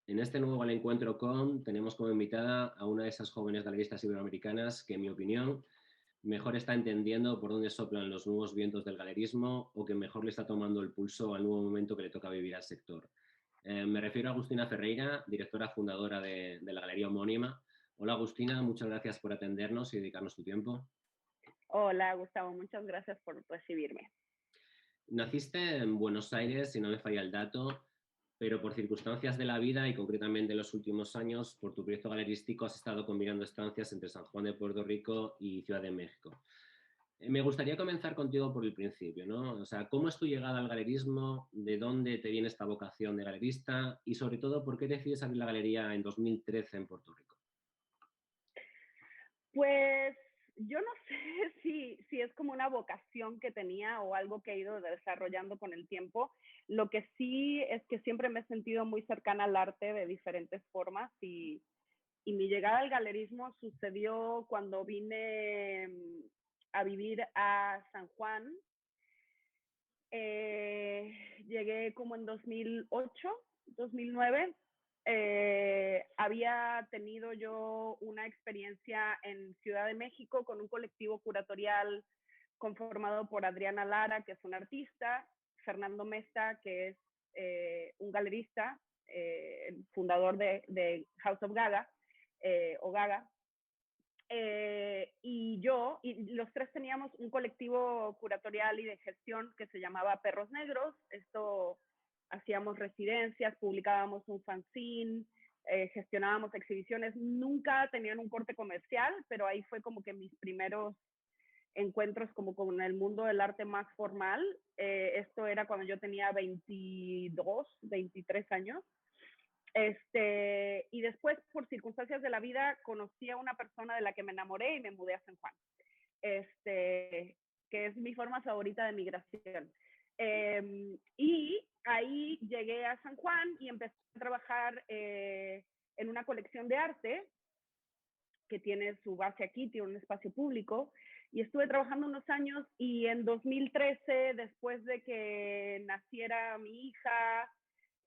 En este nuevo Encuentro con tenemos como invitada a una de esas jóvenes galeristas iberoamericanas que, en mi opinión, mejor está entendiendo por dónde soplan los nuevos vientos del galerismo o que mejor le está tomando el pulso al nuevo momento que le toca vivir al sector. Me refiero a Agustina Ferreira, directora fundadora de la galería homónima. Hola Agustina, muchas gracias por atendernos y dedicarnos tu tiempo. Hola, Gustavo, muchas gracias por recibirme. Naciste en Buenos Aires, si no me falla el dato, pero por circunstancias de la vida y concretamente en los últimos años, por tu proyecto galerístico has estado combinando estancias entre San Juan de Puerto Rico y Ciudad de México. Me gustaría comenzar contigo por el principio, ¿no? O sea, ¿cómo es tu llegada al galerismo? ¿De dónde te viene esta vocación de galerista? Y sobre todo, ¿por qué decides abrir la galería en 2013 en Puerto Rico? Pues yo no sé si es como una vocación que tenía o algo que he ido desarrollando con el tiempo. Lo que sí es que siempre me he sentido muy cercana al arte de diferentes formas y mi llegada al galerismo sucedió cuando vine a vivir a San Juan. Llegué como en 2008, 2009. Había tenido yo una experiencia en Ciudad de México con un colectivo curatorial conformado por Adriana Lara, que es una artista, Fernando Mesta, que es un galerista, el fundador de House of Gaga, o Gaga, y los tres teníamos un colectivo curatorial y de gestión que se llamaba Perros Negros. Esto hacíamos residencias, publicábamos un fanzine, gestionábamos exhibiciones. Nunca tenían un corte comercial, pero ahí fue como que mis primeros encuentros como con el mundo del arte más formal. Esto era cuando yo tenía 22, 23 años. Y después, por circunstancias de la vida, conocí a una persona de la que me enamoré y me mudé a San Juan, que es mi forma favorita de migración. Y ahí llegué a San Juan y empecé a trabajar en una colección de arte que tiene su base aquí, tiene un espacio público, y estuve trabajando unos años y en 2013, después de que naciera mi hija,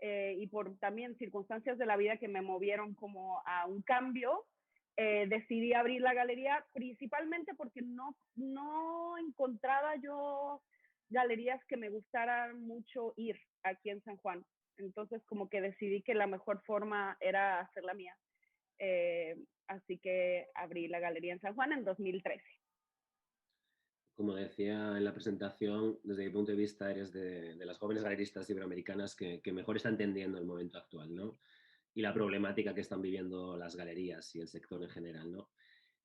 y por también circunstancias de la vida que me movieron como a un cambio, decidí abrir la galería principalmente porque no encontraba yo galerías que me gustara mucho ir aquí en San Juan. Entonces como que decidí que la mejor forma era hacer la mía. Así que abrí la galería en San Juan en 2013. Como decía en la presentación, desde mi punto de vista eres de las jóvenes galeristas iberoamericanas que mejor está entendiendo el momento actual, ¿no? Y la problemática que están viviendo las galerías y el sector en general, ¿no?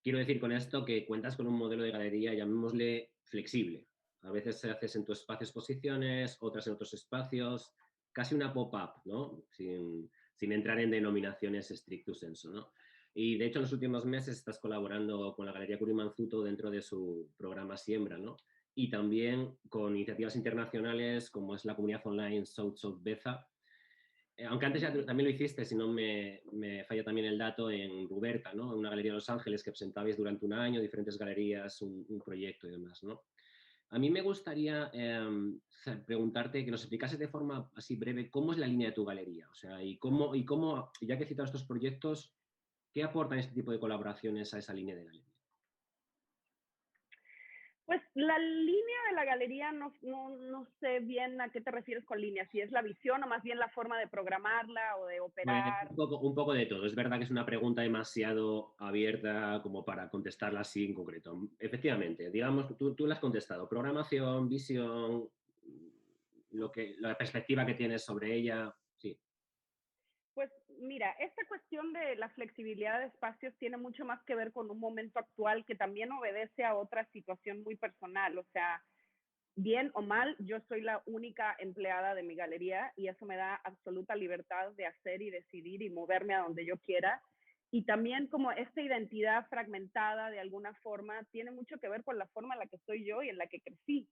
Quiero decir con esto que cuentas con un modelo de galería, llamémosle flexible. A veces se haces en tu espacio exposiciones, otras en otros espacios, casi una pop-up, ¿no? Sin entrar en denominaciones stricto sensu, ¿no? Y de hecho en los últimos meses estás colaborando con la Galería Curimanzuto dentro de su programa Siembra, ¿no? Y también con iniciativas internacionales como es la comunidad online South South Beza, aunque antes ya también lo hiciste, si no me falla también el dato, en Ruberta, ¿no? En una galería de Los Ángeles que presentabais durante un año, diferentes galerías, un proyecto y demás, ¿no? A mí me gustaría preguntarte que nos explicases de forma así breve cómo es la línea de tu galería, o sea, y cómo, ya que he citado estos proyectos, ¿qué aportan este tipo de colaboraciones a esa línea de galería? Pues la línea de la galería no sé bien a qué te refieres con línea, si es la visión o más bien la forma de programarla o de Pues operar. un poco de todo. Es verdad que es una pregunta demasiado abierta como para contestarla así en concreto. Efectivamente, digamos, tú la has contestado. Programación, visión, la perspectiva que tienes sobre ella, sí. Pues mira, esta cuestión de la flexibilidad de espacios tiene mucho más que ver con un momento actual que también obedece a otra situación muy personal. O sea, bien o mal, yo soy la única empleada de mi galería y eso me da absoluta libertad de hacer y decidir y moverme a donde yo quiera. Y también como esta identidad fragmentada de alguna forma tiene mucho que ver con la forma en la que soy yo y en la que crecí.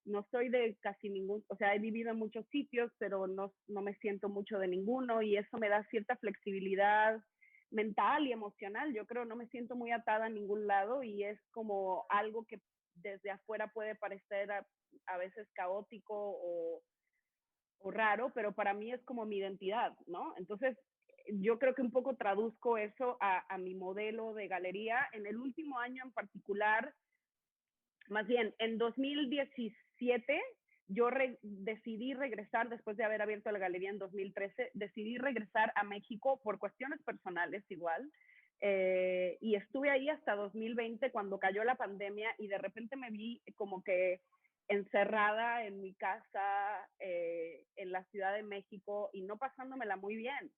No soy de casi ningún, o sea, he vivido en muchos sitios, pero no me siento mucho de ninguno y eso me da cierta flexibilidad mental y emocional. Yo creo no me siento muy atada a ningún lado y es como algo que desde afuera puede parecer a veces caótico o raro, pero para mí es como mi identidad, ¿no? Entonces, yo creo que un poco traduzco eso a mi modelo de galería. En el último año en particular, más bien en 2017, yo decidí regresar, después de haber abierto la galería en 2013, decidí regresar a México por cuestiones personales igual. Y estuve ahí hasta 2020 cuando cayó la pandemia y de repente me vi como que encerrada en mi casa en la Ciudad de México y no pasándomela muy bien.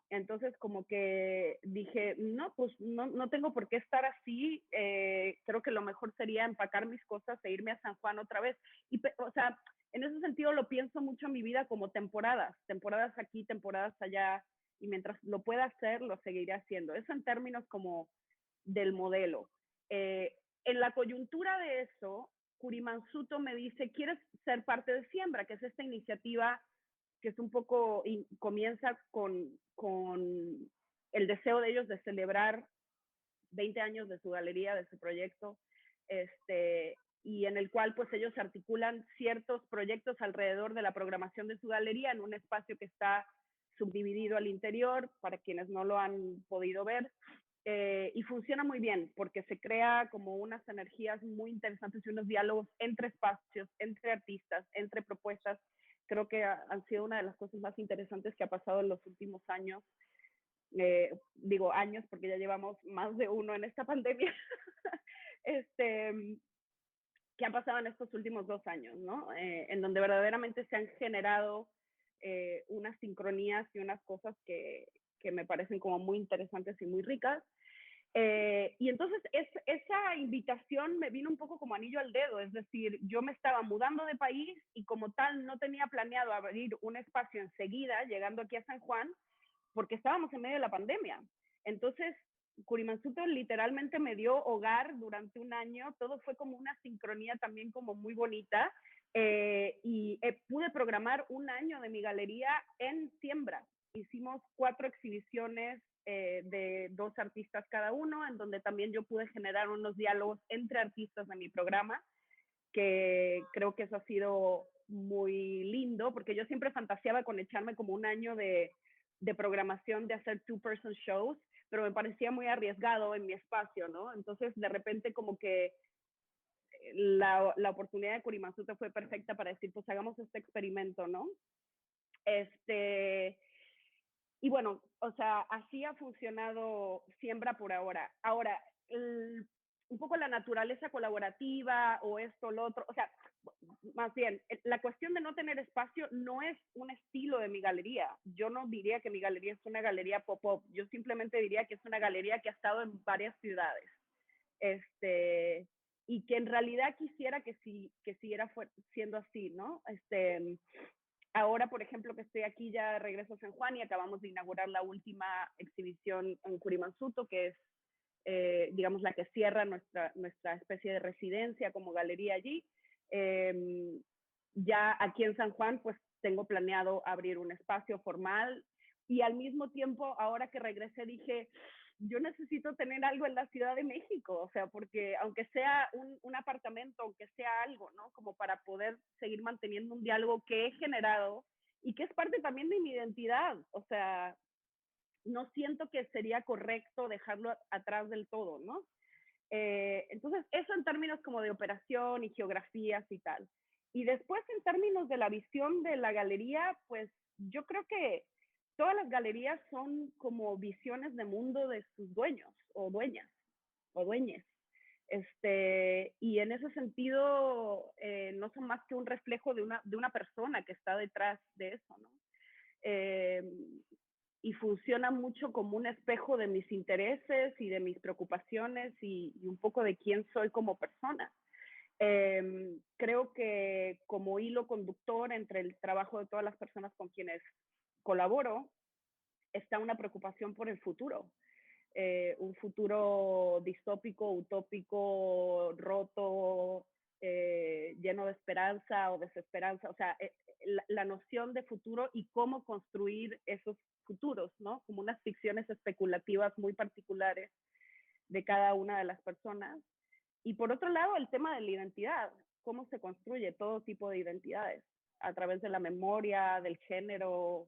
Entonces como que dije, no, pues no tengo por qué estar así, creo que lo mejor sería empacar mis cosas e irme a San Juan otra vez. Y, o sea, en ese sentido lo pienso mucho en mi vida como temporadas aquí, temporadas allá, y mientras lo pueda hacer, lo seguiré haciendo. Eso en términos como del modelo. En la coyuntura de eso, Kurimansuto me dice, ¿quieres ser parte de Siembra? Que es esta iniciativa que es un poco, y comienza con el deseo de ellos de celebrar 20 años de su galería, de su proyecto, y en el cual pues ellos articulan ciertos proyectos alrededor de la programación de su galería en un espacio que está subdividido al interior, para quienes no lo han podido ver, y funciona muy bien porque se crea como unas energías muy interesantes y unos diálogos entre espacios, entre artistas, entre propuestas. Creo que han sido una de las cosas más interesantes que ha pasado en los últimos años. Digo años porque ya llevamos más de uno en esta pandemia. Que ha pasado en estos últimos 2 años, ¿no? En donde verdaderamente se han generado unas sincronías y unas cosas que me parecen como muy interesantes y muy ricas. Y entonces esa invitación me vino un poco como anillo al dedo, es decir, yo me estaba mudando de país y como tal no tenía planeado abrir un espacio enseguida, llegando aquí a San Juan, porque estábamos en medio de la pandemia. Entonces, Kurimansuto literalmente me dio hogar durante un año, todo fue como una sincronía también como muy bonita, y pude programar un año de mi galería en Siembra. Hicimos 4 exhibiciones de 2 artistas cada uno, en donde también yo pude generar unos diálogos entre artistas de mi programa, que creo que eso ha sido muy lindo, porque yo siempre fantaseaba con echarme como un año de programación, de hacer 2-person shows, pero me parecía muy arriesgado en mi espacio, ¿no? Entonces, de repente, como que la oportunidad de Kurimansuto fue perfecta para decir, pues hagamos este experimento, ¿no? Y bueno, o sea, así ha funcionado Siembra por ahora. Ahora, un poco la naturaleza colaborativa o esto, lo otro, o sea, más bien, la cuestión de no tener espacio no es un estilo de mi galería. Yo no diría que mi galería es una galería pop-up, yo simplemente diría que es una galería que ha estado en varias ciudades. Y que en realidad quisiera que siguiera siendo así, ¿no? Ahora, por ejemplo, que estoy aquí, ya regreso a San Juan y acabamos de inaugurar la última exhibición en Kurimansuto, que es, digamos, la que cierra nuestra especie de residencia como galería allí. Ya aquí en San Juan, pues tengo planeado abrir un espacio formal y al mismo tiempo, ahora que regresé, dije, yo necesito tener algo en la Ciudad de México, o sea, porque aunque sea un apartamento, aunque sea algo, ¿no? Como para poder seguir manteniendo un diálogo que he generado y que es parte también de mi identidad, o sea, no siento que sería correcto dejarlo atrás del todo, ¿no? Entonces, eso en términos como de operación y geografías y tal. Y después, en términos de la visión de la galería, pues yo creo que todas las galerías son como visiones de mundo de sus dueños o dueñas o dueñes. Y en ese sentido, no son más que un reflejo de una persona que está detrás de eso, ¿no? Y funciona mucho como un espejo de mis intereses y de mis preocupaciones y un poco de quién soy como persona. Creo que como hilo conductor entre el trabajo de todas las personas con quienes colaboro está una preocupación por el futuro. Un futuro distópico, utópico, roto, lleno de esperanza o desesperanza. O sea, la noción de futuro y cómo construir esos futuros, ¿no? Como unas ficciones especulativas muy particulares de cada una de las personas. Y por otro lado, el tema de la identidad, cómo se construye todo tipo de identidades a través de la memoria, del género,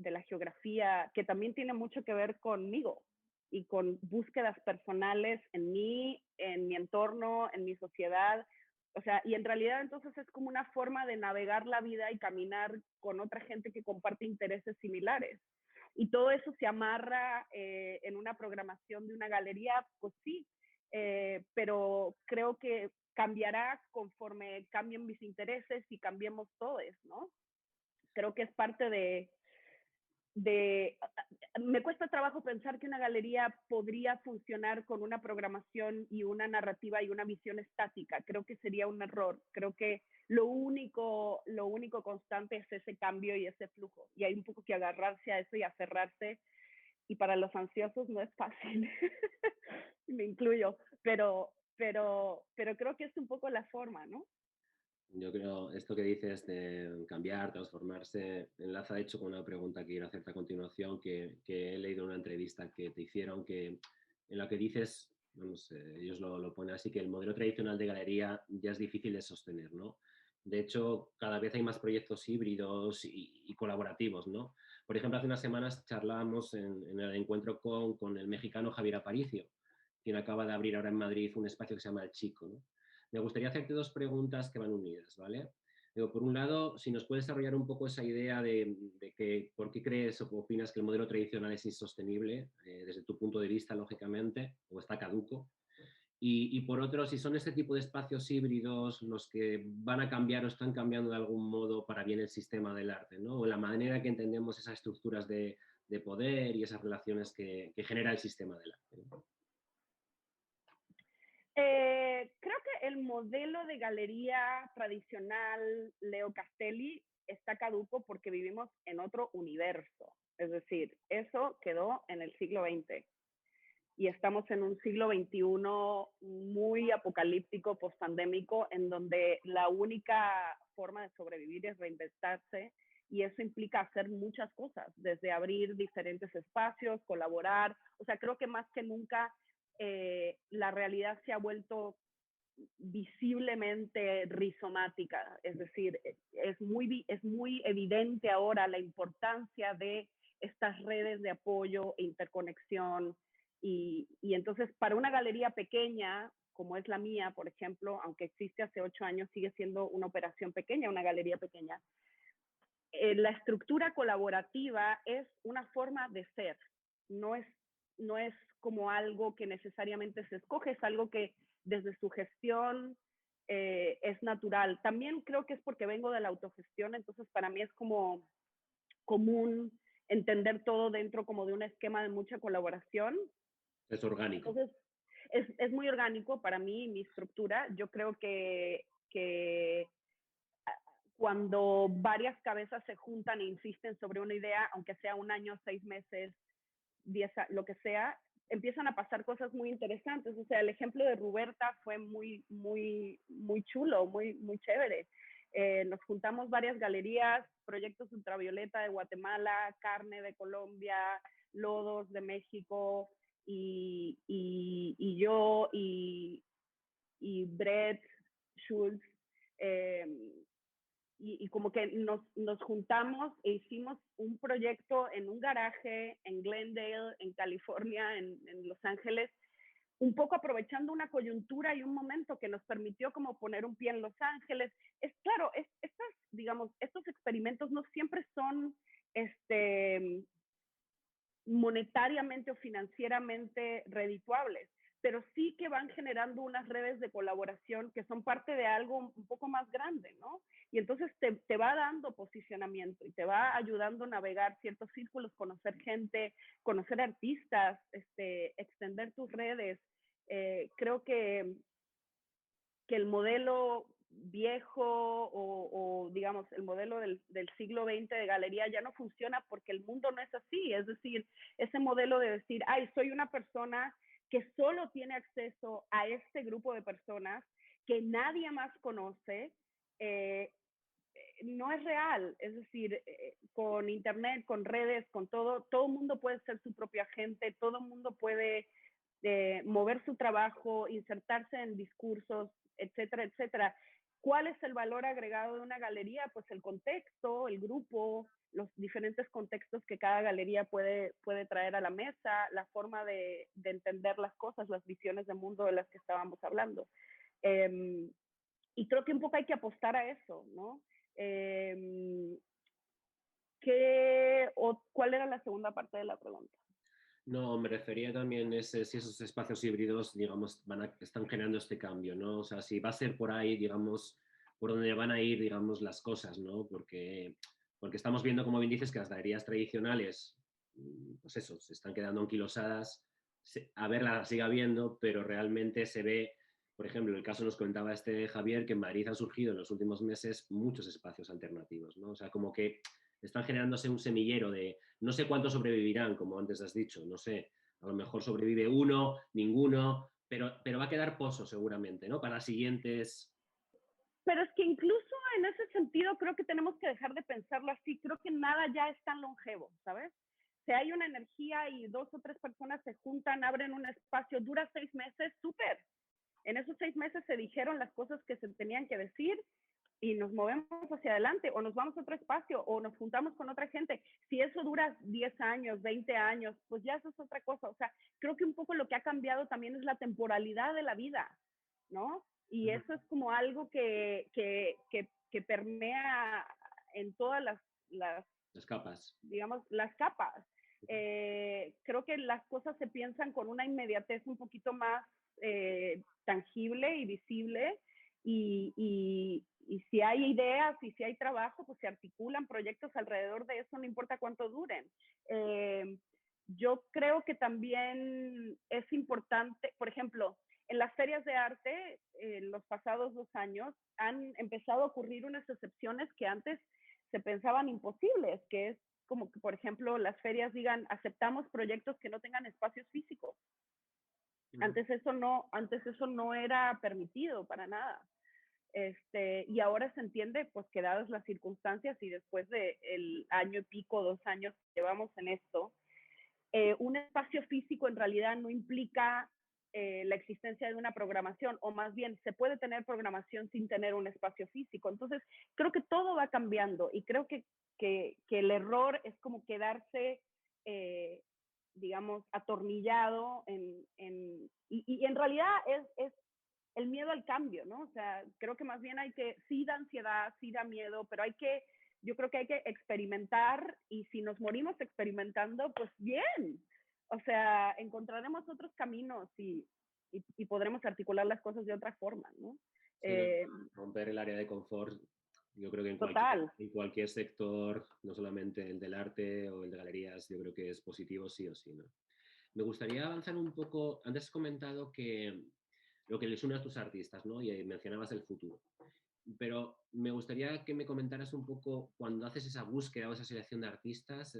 de la geografía, que también tiene mucho que ver conmigo y con búsquedas personales en mí, en mi entorno, en mi sociedad. O sea, y en realidad entonces es como una forma de navegar la vida y caminar con otra gente que comparte intereses similares. Y todo eso se amarra en una programación de una galería, pues sí, pero creo que cambiará conforme cambien mis intereses y cambiemos todos, ¿no? Creo que es parte de, me cuesta trabajo pensar que una galería podría funcionar con una programación y una narrativa y una visión estática. Creo que sería un error. Creo que lo único constante es ese cambio y ese flujo. Y hay un poco que agarrarse a eso y aferrarse. Y para los ansiosos no es fácil. Me incluyo. Pero creo que es un poco la forma, ¿no? Yo creo, esto que dices de cambiar, transformarse, enlaza de hecho con una pregunta que quiero hacerte a continuación, que he leído en una entrevista que te hicieron, en la que dices, vamos, ellos lo ponen así, que el modelo tradicional de galería ya es difícil de sostener, ¿no? De hecho, cada vez hay más proyectos híbridos y colaborativos, ¿no? Por ejemplo, hace unas semanas charlábamos en el encuentro con el mexicano Javier Aparicio, quien acaba de abrir ahora en Madrid un espacio que se llama El Chico, ¿no? Me gustaría hacerte dos preguntas que van unidas, ¿vale? Digo, por un lado, si nos puedes desarrollar un poco esa idea de que por qué crees o opinas que el modelo tradicional es insostenible, desde tu punto de vista, lógicamente, o está caduco. Y por otro, si son este tipo de espacios híbridos los que van a cambiar o están cambiando de algún modo para bien el sistema del arte, ¿no? O la manera que entendemos esas estructuras de poder y esas relaciones que genera el sistema del arte, ¿no? Creo que el modelo de galería tradicional Leo Castelli está caduco porque vivimos en otro universo. Es decir, eso quedó en el siglo XX y estamos en un siglo XXI muy apocalíptico, post-pandémico, en donde la única forma de sobrevivir es reinventarse y eso implica hacer muchas cosas, desde abrir diferentes espacios, colaborar. O sea, creo que más que nunca la realidad se ha vuelto visiblemente rizomática, es decir, es muy evidente ahora la importancia de estas redes de apoyo e interconexión y entonces para una galería pequeña como es la mía, por ejemplo, aunque existe hace 8 años, sigue siendo una operación pequeña, una galería pequeña. La estructura colaborativa es una forma de ser, no es, no es como algo que necesariamente se escoge, es algo que desde su gestión es natural. También creo que es porque vengo de la autogestión, entonces para mí es como común entender todo dentro como de un esquema de mucha colaboración. Es orgánico. Entonces, es muy orgánico para mí, mi estructura. Yo creo que cuando varias cabezas se juntan e insisten sobre una idea, aunque sea un año, 6 meses, 10, lo que sea, empiezan a pasar cosas muy interesantes. O sea, el ejemplo de Ruberta fue muy chulo, muy chévere. Nos juntamos varias galerías, Proyectos Ultravioleta de Guatemala, Carne de Colombia, Lodos de México, y yo y Brett Schultz, eh, y como que nos juntamos e hicimos un proyecto en un garaje en Glendale, en California, en Los Ángeles, un poco aprovechando una coyuntura y un momento que nos permitió como poner un pie en Los Ángeles. Es claro, digamos, estos experimentos no siempre son monetariamente o financieramente redituables, pero sí que van generando unas redes de colaboración que son parte de algo un poco más grande, ¿no? Y entonces te va dando posicionamiento y te va ayudando a navegar ciertos círculos, conocer gente, conocer artistas, extender tus redes. Creo que el modelo viejo o digamos el modelo del siglo XX de galería ya no funciona porque el mundo no es así. Es decir, ese modelo de decir, ay, soy una persona que solo tiene acceso a este grupo de personas que nadie más conoce, no es real. Es decir, con internet, con redes, con todo el mundo puede ser su propio agente, todo el mundo puede mover su trabajo, insertarse en discursos, etcétera, etcétera. ¿Cuál es el valor agregado de una galería? Pues el contexto, el grupo, los diferentes contextos que cada galería puede traer a la mesa, la forma de entender las cosas, las visiones de mundo de las que estábamos hablando. Y creo que un poco hay que apostar a eso, ¿no? ¿Cuál era la segunda parte de la pregunta? No, me refería también a si esos espacios híbridos, digamos, están generando este cambio, ¿no? O sea, si va a ser por ahí, digamos, por donde van a ir, digamos, las cosas, ¿no? Porque estamos viendo, como bien dices, que las galerías tradicionales, pues eso, se están quedando anquilosadas. A verla sigue habiendo, pero realmente se ve, por ejemplo, el caso nos comentaba Javier, que en Madrid han surgido en los últimos meses muchos espacios alternativos, ¿no? O sea, como que están generándose un semillero de no sé cuántos sobrevivirán, como antes has dicho, no sé, a lo mejor sobrevive uno, ninguno, pero va a quedar pozo seguramente, ¿no? Para siguientes. Pero es que incluso en ese sentido creo que tenemos que dejar de pensarlo así. Creo que nada ya es tan longevo, ¿sabes? Si hay una energía y 2 o 3 personas se juntan, abren un espacio, dura 6 meses, súper. En esos 6 meses se dijeron las cosas que se tenían que decir y nos movemos hacia adelante o nos vamos a otro espacio o nos juntamos con otra gente. Si eso dura 10 años, 20 años, pues ya eso es otra cosa. O sea, creo que un poco lo que ha cambiado también es la temporalidad de la vida, ¿no? Y eso es como algo que permea en todas las capas. Digamos, las capas. Creo que las cosas se piensan con una inmediatez un poquito más tangible y visible y si hay ideas y si hay trabajo, pues se articulan proyectos alrededor de eso, no importa cuánto duren. Yo creo que también es importante, por ejemplo, en las ferias de arte, en los pasados 2 años, han empezado a ocurrir unas excepciones que antes se pensaban imposibles, que es como que, por ejemplo, las ferias digan, aceptamos proyectos que no tengan espacios físicos. Antes eso no era permitido para nada. Y ahora se entiende, pues, que dadas las circunstancias y después del año y pico, 2 años que llevamos en esto, un espacio físico en realidad no implica la existencia de una programación, o más bien se puede tener programación sin tener un espacio físico. Entonces, creo que todo va cambiando y creo que el error es como quedarse, digamos, atornillado y en realidad es el miedo al cambio, ¿no? O sea, creo que más bien sí da ansiedad, sí da miedo, pero yo creo que hay que experimentar y si nos morimos experimentando, pues bien. O sea, encontraremos otros caminos y podremos articular las cosas de otra forma, ¿no? Sí, no, romper el área de confort, yo creo que Total. en cualquier sector, no solamente el del arte o el de galerías, yo creo que es positivo sí o sí, ¿no? Me gustaría avanzar un poco, antes has comentado que lo que les une a tus artistas, ¿no? Y mencionabas el futuro. Pero me gustaría que me comentaras un poco cuando haces esa búsqueda o esa selección de artistas,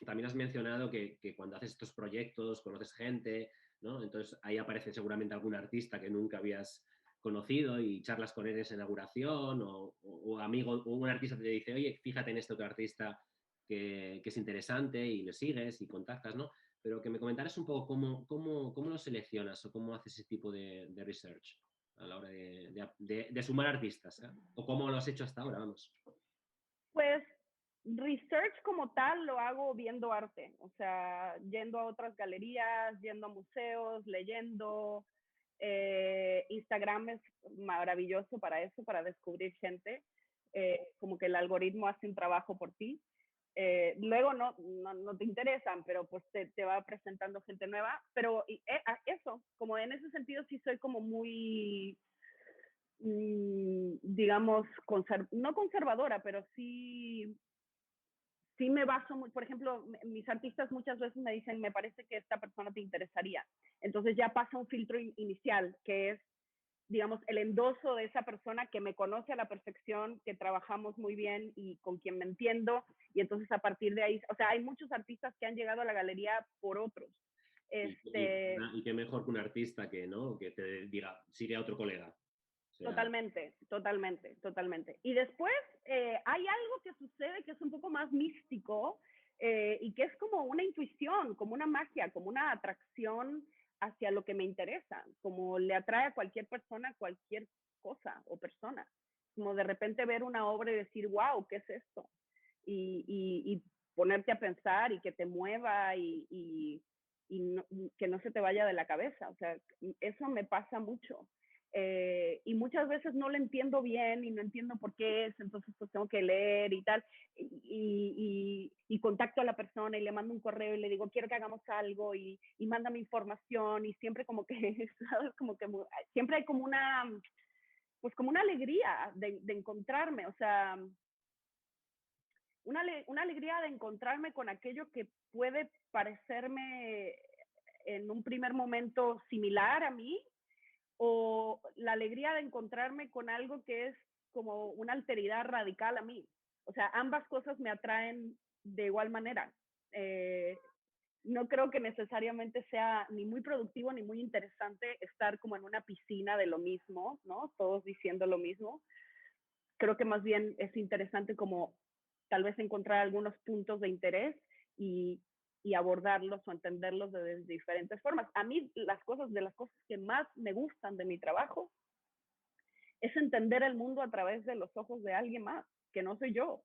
también has mencionado que cuando haces estos proyectos conoces gente, ¿no? Entonces ahí aparece seguramente algún artista que nunca habías conocido y charlas con él en esa inauguración o amigo o un artista te dice, oye, fíjate en este otro artista que es interesante y le sigues y contactas, ¿no? Pero que me comentaras un poco cómo lo seleccionas o cómo haces ese tipo de research a la hora de sumar artistas, ¿eh? O cómo lo has hecho hasta ahora, vamos. Pues research como tal lo hago viendo arte, o sea, yendo a otras galerías, yendo a museos, leyendo. Instagram es maravilloso para eso, para descubrir gente. Como que el algoritmo hace un trabajo por ti. Luego no te interesan, pero pues te va presentando gente nueva. Pero eso, como en ese sentido sí soy como muy, digamos, no conservadora, pero sí me baso muy, por ejemplo, mis artistas muchas veces me dicen, me parece que esta persona te interesaría. Entonces ya pasa un filtro inicial, que es, digamos, el endoso de esa persona que me conoce a la perfección, que trabajamos muy bien y con quien me entiendo. Y entonces a partir de ahí, o sea, hay muchos artistas que han llegado a la galería por otros. Y qué mejor que un artista que, ¿no? Que te diga, sigue a otro colega. O sea, totalmente, totalmente, totalmente. Y después hay algo que sucede que es un poco más místico y que es como una intuición, como una magia, como una atracción hacia lo que me interesa, como le atrae a cualquier persona cualquier cosa o persona. Como de repente ver una obra y decir, wow, ¿qué es esto? Y ponerte a pensar y que te mueva y que no se te vaya de la cabeza. O sea, eso me pasa mucho. Y muchas veces no lo entiendo bien y no entiendo por qué es, entonces pues tengo que leer y tal, y contacto a la persona y le mando un correo y le digo, quiero que hagamos algo y mándame información y siempre como que, ¿sabes? Como que siempre hay como una, pues como una alegría de encontrarme, o sea, una alegría de encontrarme con aquello que puede parecerme en un primer momento similar a mí, o la alegría de encontrarme con algo que es como una alteridad radical a mí. O sea, ambas cosas me atraen de igual manera. No creo que necesariamente sea ni muy productivo ni muy interesante estar como en una piscina de lo mismo, ¿no? Todos diciendo lo mismo. Creo que más bien es interesante como tal vez encontrar algunos puntos de interés y, y abordarlos o entenderlos de diferentes formas. A mí las cosas que más me gustan de mi trabajo es entender el mundo a través de los ojos de alguien más, que no soy yo,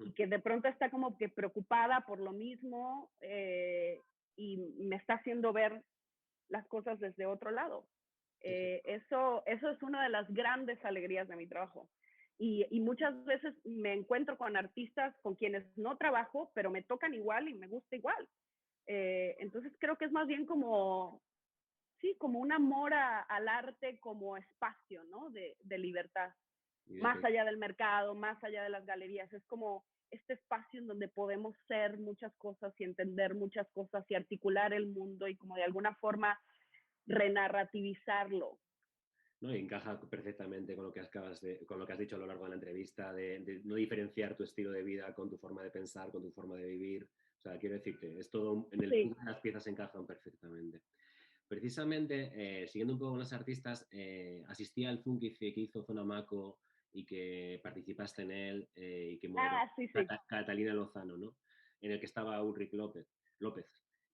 y que de pronto está como que preocupada por lo mismo y me está haciendo ver las cosas desde otro lado. Eso es una de las grandes alegrías de mi trabajo. Y muchas veces me encuentro con artistas con quienes no trabajo, pero me tocan igual y me gusta igual. Entonces creo que es más bien como, sí, como un amor al arte como espacio, ¿no? De libertad. Más allá del mercado, más allá de las galerías. Es como este espacio en donde podemos ser muchas cosas y entender muchas cosas y articular el mundo y como de alguna forma renarrativizarlo. ¿No? Y encaja perfectamente con lo que con lo que has dicho a lo largo de la entrevista, de no diferenciar tu estilo de vida con tu forma de pensar, con tu forma de vivir. O sea, quiero decirte, es todo, en el Sí. las piezas encajan perfectamente. Precisamente, siguiendo un poco con los artistas, asistí al Funky que hizo Zona Maco y que participaste en él y que moderó Sí. Catalina Lozano, ¿no? En el que estaba Ulrich López,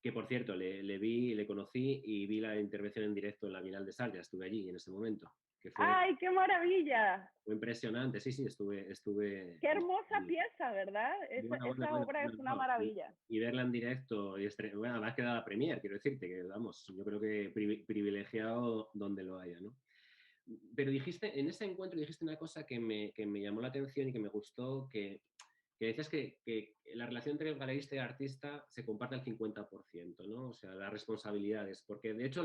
que por cierto le vi, le conocí y vi la intervención en directo en la Bienal de Sarja, estuve allí en ese momento, que ¡Ay, qué maravilla! fue impresionante, sí, estuve Qué hermosa pieza, ¿verdad? Esa bueno, obra es una no. maravilla. Y verla en directo, bueno, además queda la premier, quiero decirte, que vamos, yo creo que privilegiado donde lo haya, ¿no? Pero dijiste, en ese encuentro dijiste una cosa que me llamó la atención y que me gustó, que decías que la relación entre el galerista y el artista se comparte al 50%, ¿no? O sea, las responsabilidades, porque de hecho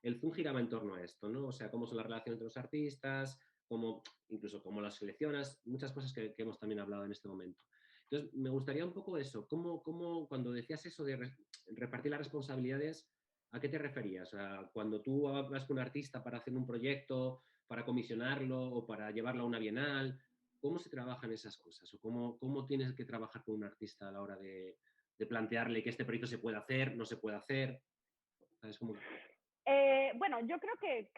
el Zoom giraba en torno a esto, ¿no? O sea, cómo son las relaciones entre los artistas, incluso cómo las seleccionas, muchas cosas que hemos también hablado en este momento. Entonces, me gustaría un poco eso, cuando decías eso de repartir las responsabilidades, ¿a qué te referías? O sea, cuando tú vas con un artista para hacer un proyecto, para comisionarlo o para llevarlo a una bienal, ¿cómo se trabajan esas cosas? ¿O cómo tienes que trabajar con un artista a la hora de plantearle que este proyecto se puede hacer, no se puede hacer? ¿Sabes cómo? Bueno, yo creo que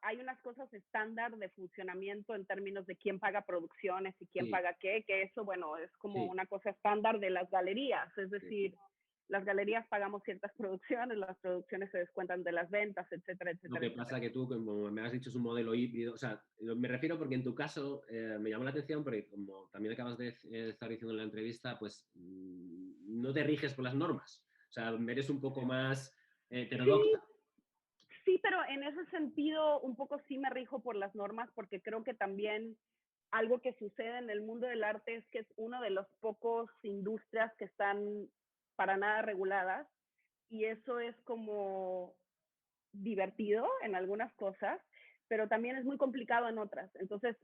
hay unas cosas estándar de funcionamiento en términos de quién paga producciones y quién Sí, paga qué, que eso, bueno, es como sí, una cosa estándar de las galerías, es sí. decir, las galerías pagamos ciertas producciones, las producciones se descuentan de las ventas, etcétera, Lo etcétera, que pasa etcétera. que tú, como me has dicho, es un modelo híbrido. O sea, me refiero porque en tu caso me llamó la atención porque, como también acabas de estar diciendo en la entrevista, pues no te riges por las normas. O sea, eres un poco más Sí, heterodoxa. sí, pero en ese sentido un poco sí me rijo por las normas porque creo que también algo que sucede en el mundo del arte es que es uno de los pocos industrias que están para nada reguladas y eso es como divertido en algunas cosas, pero también es muy complicado en otras. Entonces,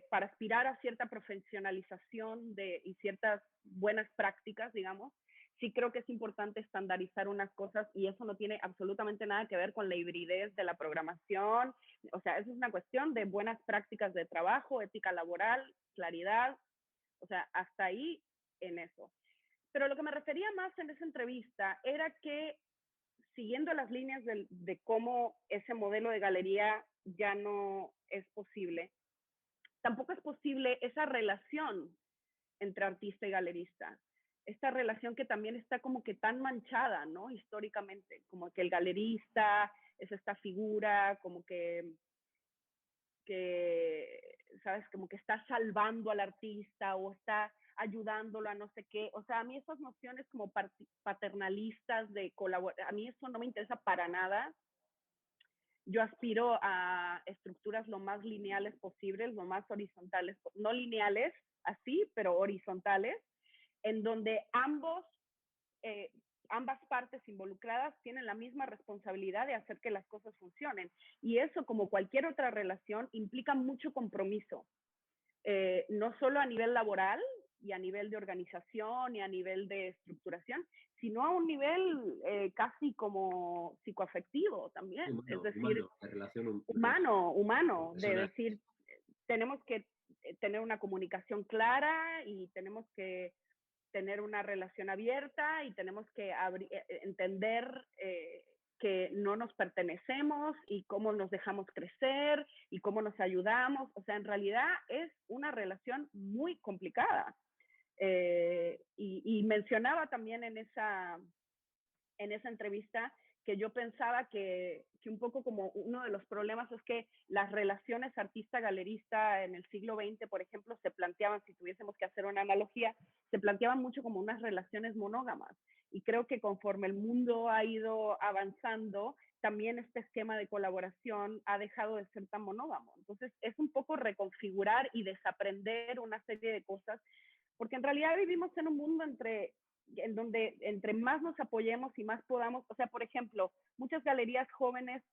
para aspirar a cierta profesionalización y ciertas buenas prácticas, digamos, sí creo que es importante estandarizar unas cosas y eso no tiene absolutamente nada que ver con la hibridez de la programación. O sea, eso es una cuestión de buenas prácticas de trabajo, ética laboral, claridad. O sea, hasta ahí en eso. Pero lo que me refería más en esa entrevista era que siguiendo las líneas de cómo ese modelo de galería ya no es posible, tampoco es posible esa relación entre artista y galerista. Esta relación que también está como que tan manchada, ¿no? Históricamente, como que el galerista es esta figura, como que ¿sabes? Como que está salvando al artista o está ayudándolo a no sé qué. O sea, a mí esas nociones como paternalistas de colaborar, a mí eso no me interesa para nada. Yo aspiro a estructuras lo más lineales posibles, lo más horizontales, no lineales así, pero horizontales, en donde ambas partes involucradas tienen la misma responsabilidad de hacer que las cosas funcionen. Y eso, como cualquier otra relación, implica mucho compromiso, no solo a nivel laboral y a nivel de organización y a nivel de estructuración, sino a un nivel casi como psicoafectivo también. Es decir, La relación humano, de personal. decir, tenemos que tener una comunicación clara y tenemos que tener una relación abierta y tenemos que entender que no nos pertenecemos y cómo nos dejamos crecer y cómo nos ayudamos. O sea, en realidad es una relación muy complicada. Y mencionaba también en esa entrevista que yo pensaba que un poco como uno de los problemas es que las relaciones artista-galerista en el siglo XX, por ejemplo, se planteaban, si tuviésemos que hacer una analogía, se planteaban mucho como unas relaciones monógamas. Y creo que conforme el mundo ha ido avanzando, también este esquema de colaboración ha dejado de ser tan monógamo. Entonces, es un poco reconfigurar y desaprender una serie de cosas, porque en realidad vivimos en un mundo en donde entre más nos apoyemos y más podamos, o sea, por ejemplo, muchas galerías jóvenes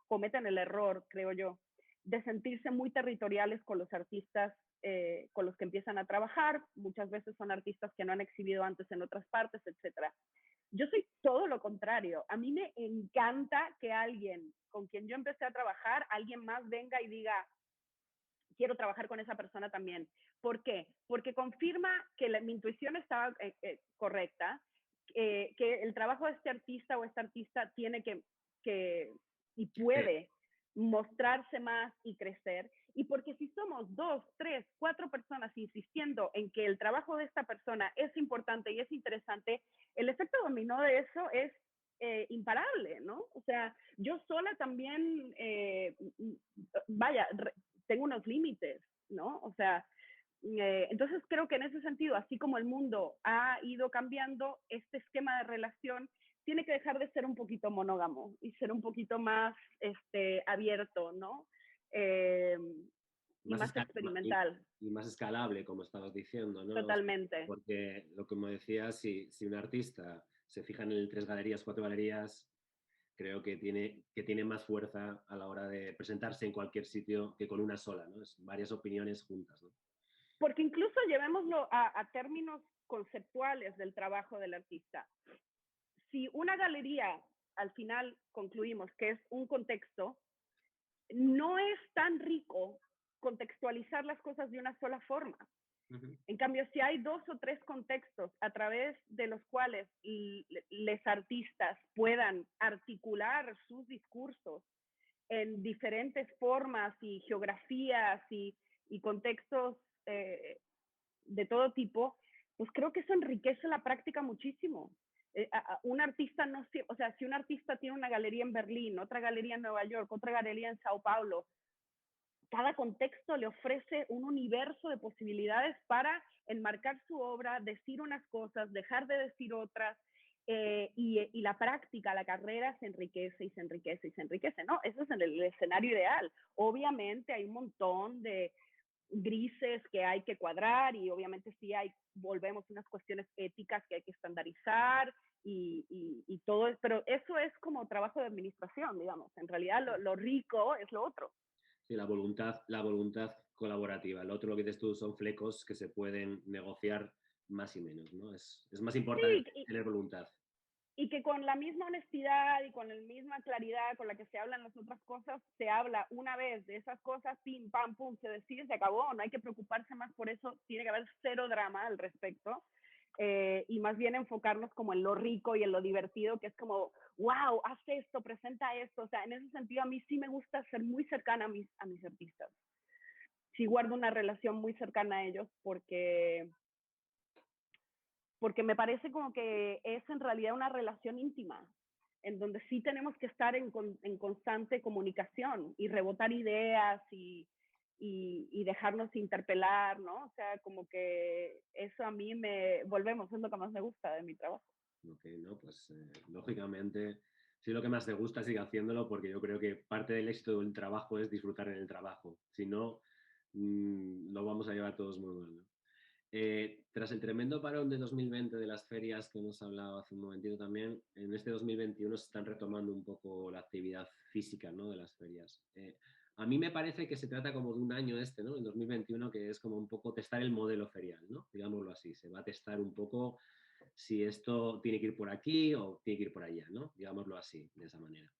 cometen el error, creo yo, de sentirse muy territoriales con los artistas con los que empiezan a trabajar. Muchas veces son artistas que no han exhibido antes en otras partes, etcétera. Yo soy todo lo contrario. A mí me encanta que alguien con quien yo empecé a trabajar, alguien más venga y diga, quiero trabajar con esa persona también. ¿Por qué? Porque confirma que mi intuición estaba correcta, que el trabajo de este artista o esta artista tiene que y puede mostrarse más y crecer. Y porque si somos 2, 3, 4 personas insistiendo en que el trabajo de esta persona es importante y es interesante, el efecto dominó de eso es imparable, ¿no? O sea, yo sola también, vaya, tengo unos límites, ¿no? O sea, entonces creo que en ese sentido, así como el mundo ha ido cambiando, este esquema de relación tiene que dejar de ser un poquito monógamo y ser un poquito más abierto, ¿no? Y más experimental. Y más escalable, como estabas diciendo, ¿no? O sea, Totalmente. porque lo que me decías, si un artista se fija en el 3 galerías, 4 galerías, creo que tiene más fuerza a la hora de presentarse en cualquier sitio que con una sola, ¿no? Es varias opiniones juntas, ¿no? Porque incluso llevémoslo a términos conceptuales del trabajo del artista. Si una galería, al final concluimos que es un contexto, no es tan rico contextualizar las cosas de una sola forma. En cambio, si hay 2 o 3 contextos a través de los cuales los artistas puedan articular sus discursos en diferentes formas y geografías y contextos de todo tipo, pues creo que eso enriquece la práctica muchísimo. Un artista no, o sea, si un artista tiene una galería en Berlín, otra galería en Nueva York, otra galería en Sao Paulo, cada contexto le ofrece un universo de posibilidades para enmarcar su obra, decir unas cosas, dejar de decir otras, y la práctica, la carrera se enriquece y se enriquece y se enriquece, ¿no? Eso es el escenario ideal. Obviamente hay un montón de grises que hay que cuadrar y obviamente sí volvemos a unas cuestiones éticas que hay que estandarizar y todo, pero eso es como trabajo de administración, digamos. En realidad lo rico es lo otro. Sí, la voluntad colaborativa. Lo otro, lo que dices tú, son flecos que se pueden negociar más y menos, ¿no? Es más importante Sí, tener voluntad. y que con la misma honestidad y con la misma claridad con la que se hablan las otras cosas, se habla una vez de esas cosas, pim, pam, pum, se decide, se acabó, no hay que preocuparse más por eso, tiene que haber cero drama al respecto. Y más bien enfocarnos como en lo rico y en lo divertido, que es como, wow, haz esto, presenta esto. O sea, en ese sentido a mí sí me gusta ser muy cercana a mis artistas. Sí guardo una relación muy cercana a ellos porque me parece como que es en realidad una relación íntima. en donde sí tenemos que estar en constante comunicación y rebotar ideas y dejarnos interpelar, ¿no? O sea, como que eso a mí volvemos, es lo que más me gusta de mi trabajo. Ok, ¿no? Pues lógicamente, si lo que más te gusta, sigue haciéndolo porque yo creo que parte del éxito del trabajo es disfrutar en el trabajo. Si no, lo vamos a llevar todos muy mal, ¿no? Tras el tremendo parón de 2020 de las ferias que hemos hablado hace un momentito también, en este 2021 se están retomando un poco la actividad física, ¿no? De las ferias. A mí me parece que se trata como de un año este, ¿no? El 2021, que es como un poco testar el modelo ferial, ¿no? Digámoslo así. Se va a testar un poco si esto tiene que ir por aquí o tiene que ir por allá, ¿no? Digámoslo así, de esa manera.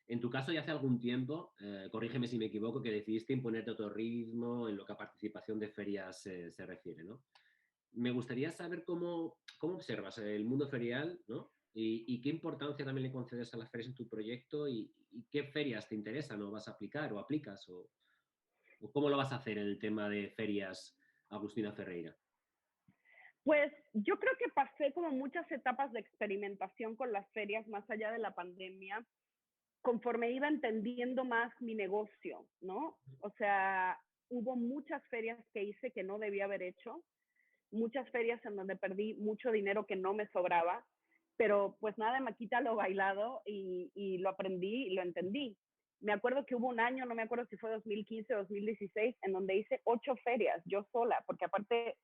En tu caso, ya hace algún tiempo, corrígeme si me equivoco, que decidiste imponerte otro ritmo en lo que a participación de ferias se refiere, ¿no? Me gustaría saber cómo observas el mundo ferial, ¿no? Y qué importancia también le concedes a las ferias en tu proyecto y qué ferias te interesan o vas a aplicar o aplicas o cómo lo vas a hacer en el tema de ferias, Agustina Ferreira. Pues yo creo que pasé como muchas etapas de experimentación con las ferias más allá de la pandemia, conforme iba entendiendo más mi negocio, ¿no? O sea, hubo muchas ferias que hice que no debía haber hecho, muchas ferias en donde perdí mucho dinero que no me sobraba, pero pues nada me quita lo bailado y lo aprendí y lo entendí. Me acuerdo que hubo un año, no me acuerdo si fue 2015 o 2016, en donde hice 8 ferias yo sola, porque aparte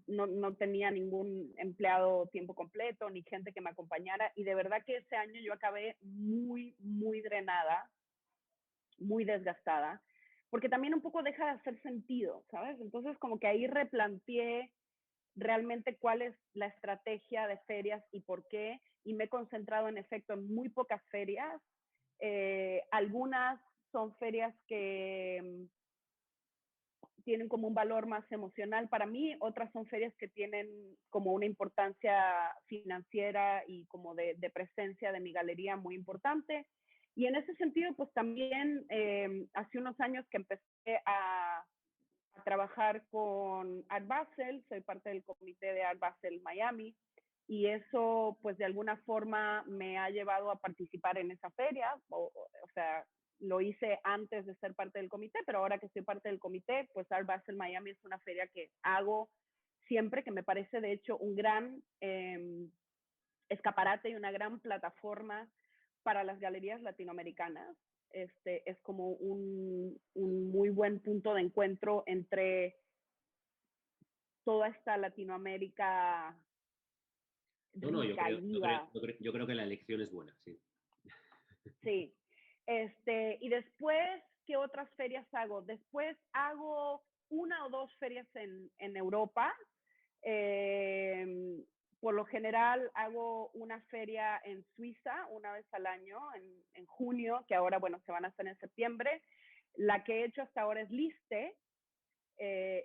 no tenía ningún empleado tiempo completo ni gente que me acompañara y de verdad que ese año yo acabé muy, muy drenada, muy desgastada, porque también un poco deja de hacer sentido, ¿sabes? Entonces como que ahí replanteé realmente cuál es la estrategia de ferias y por qué, y me he concentrado en efecto en muy pocas ferias. Algunas son ferias que tienen como un valor más emocional para mí, otras son ferias que tienen como una importancia financiera y como de presencia de mi galería muy importante. Y en ese sentido, pues también hace unos años que empecé a trabajar con Art Basel, soy parte del comité de Art Basel Miami, y eso pues de alguna forma me ha llevado a participar en esa feria, o sea, lo hice antes de ser parte del comité, pero ahora que soy parte del comité, pues Art Basel Miami es una feria que hago siempre, que me parece de hecho un gran escaparate y una gran plataforma para las galerías latinoamericanas. Es como un muy buen punto de encuentro entre toda esta Latinoamérica No, no, rica y viva. yo creo que la elección es buena, sí. Sí. Y después, ¿qué otras ferias hago? Después hago una o dos ferias en Europa. Eh, por lo general hago una feria en Suiza una vez al año, en junio, que ahora, bueno, se van a hacer en septiembre. La que he hecho hasta ahora es Liste.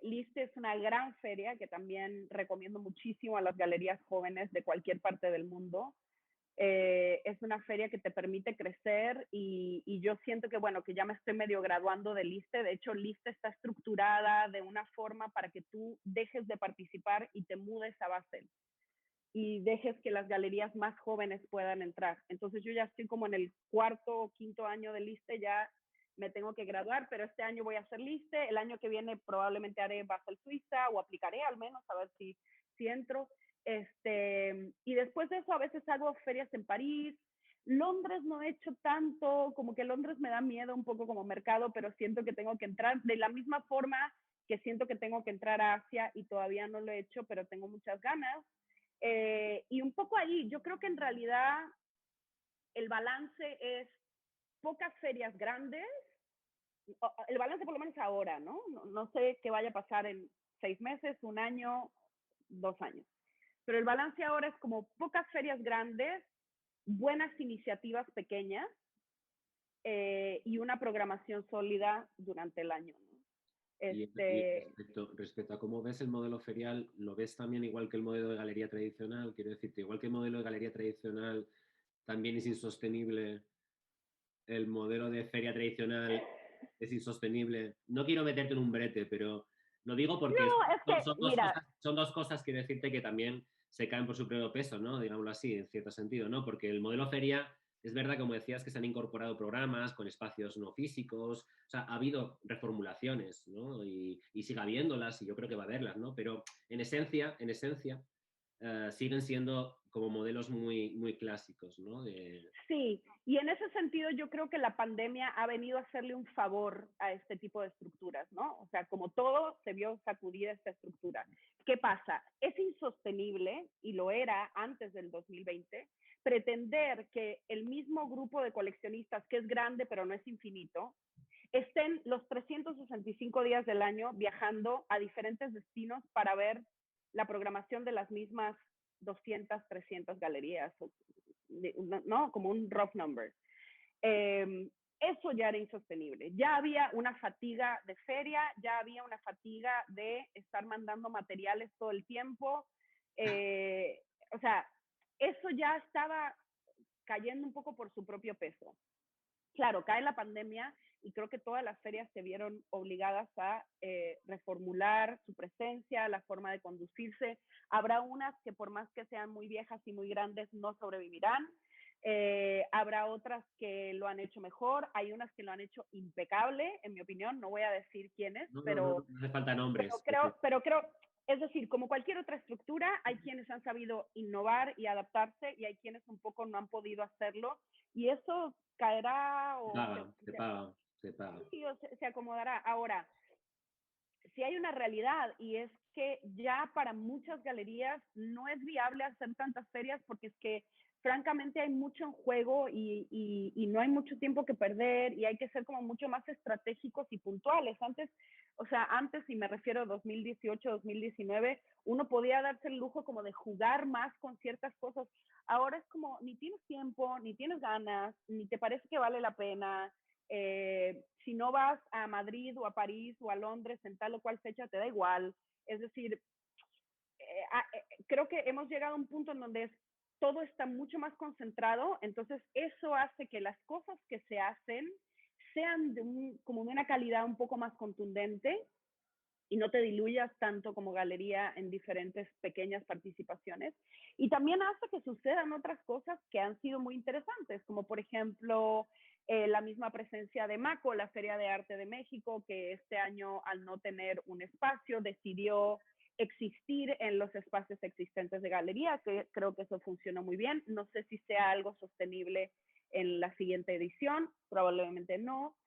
Liste es una gran feria que también recomiendo muchísimo a las galerías jóvenes de cualquier parte del mundo. Es una feria que te permite crecer y yo siento que, bueno, que ya me estoy medio graduando de Liste. De hecho, Liste está estructurada de una forma para que tú dejes de participar y te mudes a Basel y dejes que las galerías más jóvenes puedan entrar. Entonces yo ya estoy como en el cuarto o quinto año de Liste, ya me tengo que graduar, pero este año voy a hacer Liste, el año que viene probablemente haré Basel Suiza o aplicaré al menos a ver si entro. Y después de eso a veces hago ferias en París. Londres no he hecho tanto, como que Londres me da miedo un poco como mercado, pero siento que tengo que entrar de la misma forma que siento que tengo que entrar a Asia y todavía no lo he hecho, pero tengo muchas ganas. Y un poco ahí, yo creo que en realidad el balance es pocas ferias grandes, el balance por lo menos ahora, ¿no? No sé qué vaya a pasar en 6 meses, un año, 2 años. Pero el balance ahora es como pocas ferias grandes, buenas iniciativas pequeñas y una programación sólida durante el año, ¿no? Y respecto a cómo ves el modelo ferial, ¿lo ves también igual que el modelo de galería tradicional? Quiero decirte, igual que el modelo de galería tradicional también es insostenible, el modelo de feria tradicional es insostenible. No quiero meterte en un brete, pero Lo digo porque No, es que, mira, son dos cosas, quiero decirte, que también se caen por su propio peso, ¿no? Digámoslo así, en cierto sentido, ¿no? Porque el modelo feria, es verdad, como decías, que se han incorporado programas con espacios no físicos, o sea, ha habido reformulaciones, ¿no? Y sigue habiéndolas y yo creo que va a haberlas, ¿no? Pero en esencia, siguen siendo como modelos muy, muy clásicos, ¿no? sí, y en ese sentido yo creo que la pandemia ha venido a hacerle un favor a este tipo de estructuras, ¿no? O sea, como todo se vio sacudida esta estructura. ¿Qué pasa? Es insostenible, y lo era antes del 2020, pretender que el mismo grupo de coleccionistas, que es grande pero no es infinito, estén los 365 días del año viajando a diferentes destinos para ver la programación de las mismas 200, 300 galerías, ¿no? Como un rough number. Eso ya era insostenible. Ya había una fatiga de feria, ya había una fatiga de estar mandando materiales todo el tiempo. O sea, eso ya estaba cayendo un poco por su propio peso. Claro, cae la pandemia y creo que todas las ferias se vieron obligadas a reformular su presencia, la forma de conducirse. Habrá unas que por más que sean muy viejas y muy grandes no sobrevivirán. Habrá otras que lo han hecho mejor, hay unas que lo han hecho impecable, en mi opinión, no voy a decir quiénes, No, no, no, no hace falta nombres. pero creo, es decir, como cualquier otra estructura, hay quienes han sabido innovar y adaptarse y hay quienes un poco no han podido hacerlo y eso caerá Se o paga, se paga, se paga. sí, o se acomodará. Ahora, si hay una realidad y es que ya para muchas galerías no es viable hacer tantas ferias porque es que francamente hay mucho en juego y no hay mucho tiempo que perder y hay que ser como mucho más estratégicos y puntuales. Antes, o sea, antes, y me refiero a 2018, 2019, uno podía darse el lujo como de jugar más con ciertas cosas. Ahora es como, ni tienes tiempo, ni tienes ganas, ni te parece que vale la pena, si no vas a Madrid o a París o a Londres en tal o cual fecha, te da igual. Es decir, creo que hemos llegado a un punto en donde todo está mucho más concentrado, entonces eso hace que las cosas que se hacen sean como de una calidad un poco más contundente y no te diluyas tanto como galería en diferentes pequeñas participaciones. Y también hace que sucedan otras cosas que han sido muy interesantes, como por ejemplo la misma presencia de MACO, la Feria de Arte de México, que este año al no tener un espacio decidió existir en los espacios existentes de galería, que creo que eso funcionó muy bien. No sé si sea algo sostenible en la siguiente edición, probablemente no,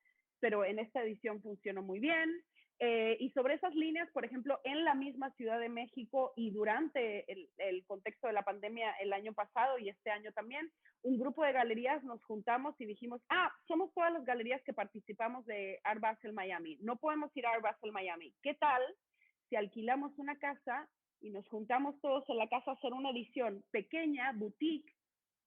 pero en esta edición funcionó muy bien. Y sobre esas líneas, por ejemplo, en la misma Ciudad de México y durante el contexto de la pandemia el año pasado y este año también, un grupo de galerías nos juntamos y dijimos, somos todas las galerías que participamos de Art Basel Miami, no podemos ir a Art Basel Miami. ¿Qué tal si alquilamos una casa y nos juntamos todos en la casa a hacer una edición pequeña, boutique,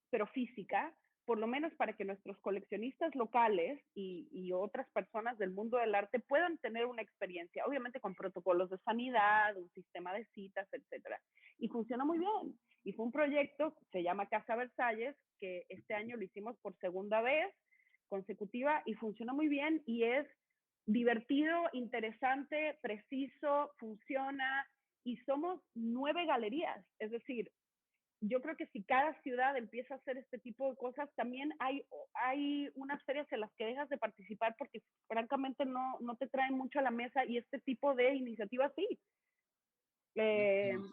pero física, por lo menos para que nuestros coleccionistas locales y otras personas del mundo del arte puedan tener una experiencia, obviamente con protocolos de sanidad, un sistema de citas, etcétera. Y funcionó muy bien. Y fue un proyecto, se llama Casa Versalles, que este año lo hicimos por segunda vez consecutiva y funcionó muy bien y es divertido, interesante, preciso, funciona y somos 9 galerías, es decir, yo creo que si cada ciudad empieza a hacer este tipo de cosas, también hay unas ferias en las que dejas de participar porque francamente no te traen mucho a la mesa y este tipo de iniciativas sí.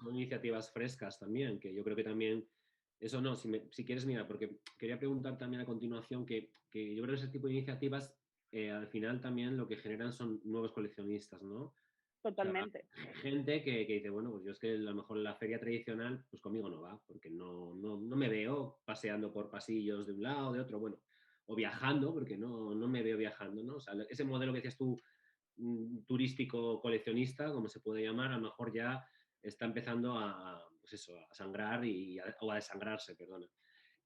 Son iniciativas frescas también, que yo creo que también, eso no, si quieres, mira, porque quería preguntar también a continuación que yo creo que ese tipo de iniciativas al final también lo que generan son nuevos coleccionistas, ¿no? O sea, Totalmente. gente que dice, bueno, pues yo es que a lo mejor la feria tradicional, pues conmigo no va, porque no me veo paseando por pasillos de un lado, de otro, bueno, o viajando, porque no me veo viajando, ¿no? O sea, ese modelo que decías tú, turístico coleccionista, como se puede llamar, a lo mejor ya está empezando pues eso, a sangrar o a desangrarse, perdona.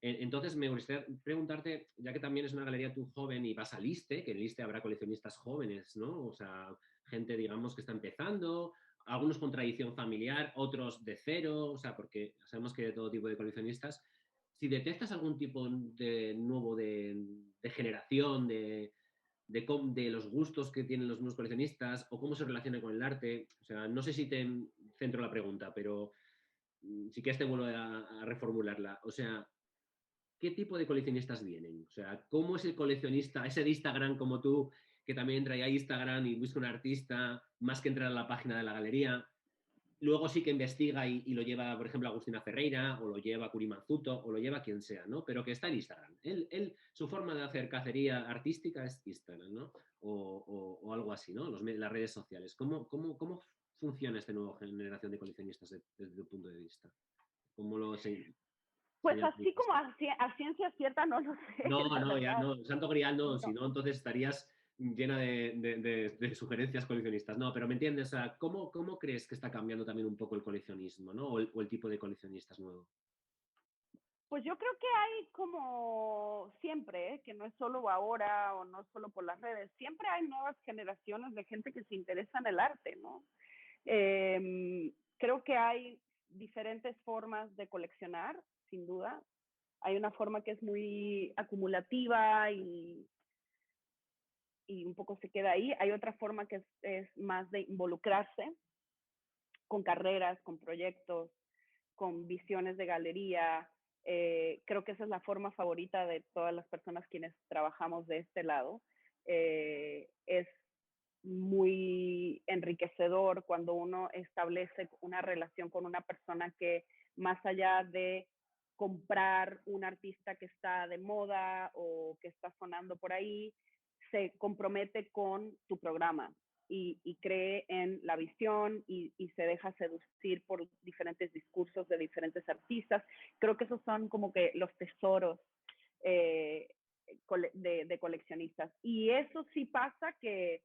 Entonces, me gustaría preguntarte, ya que también es una galería tú joven y vas a Liste, que en Liste habrá coleccionistas jóvenes, ¿no? O sea, gente, digamos, que está empezando, algunos con tradición familiar, otros de cero, o sea, porque sabemos que hay de todo tipo de coleccionistas. Si detectas algún tipo de nuevo de generación, de los gustos que tienen los nuevos coleccionistas o cómo se relaciona con el arte. O sea, no sé si te centro la pregunta, pero si quieres te vuelvo a reformularla. O sea, ¿qué tipo de coleccionistas vienen? O sea, ¿cómo es el coleccionista, ese de Instagram como tú, que también entra ahí a Instagram y busca un artista, más que entrar a la página de la galería? Luego sí que investiga y lo lleva, por ejemplo, Agustina Ferreira, o lo lleva Curi Manzuto, o lo lleva quien sea, ¿no? Pero que está en Instagram. Su forma de hacer cacería artística es Instagram, ¿no? O algo así, ¿no? Las redes sociales. ¿Cómo funciona esta nueva generación de coleccionistas desde tu punto de vista? ¿Cómo lo Pues así señalarías? como a ciencia cierta no lo sé, No, la no, ya verdad. no. Santo Grial no, si No. no, entonces estarías llena de sugerencias coleccionistas. No, pero ¿me entiendes? O sea, ¿cómo crees que está cambiando también un poco el coleccionismo, ¿no? O el tipo de coleccionistas nuevo. Pues yo creo que hay como siempre, que no es solo ahora o no solo por las redes, siempre hay nuevas generaciones de gente que se interesa en el arte, ¿no? Creo que hay diferentes formas de coleccionar, sin duda. Hay una forma que es muy acumulativa y un poco se queda ahí. Hay otra forma que es más de involucrarse con carreras, con proyectos, con visiones de galería. Creo que esa es la forma favorita de todas las personas quienes trabajamos de este lado. Es muy enriquecedor cuando uno establece una relación con una persona que más allá de comprar un artista que está de moda o que está sonando por ahí, se compromete con tu programa y cree en la visión y se deja seducir por diferentes discursos de diferentes artistas. Creo que esos son como que los tesoros eh, de coleccionistas. Y eso sí pasa que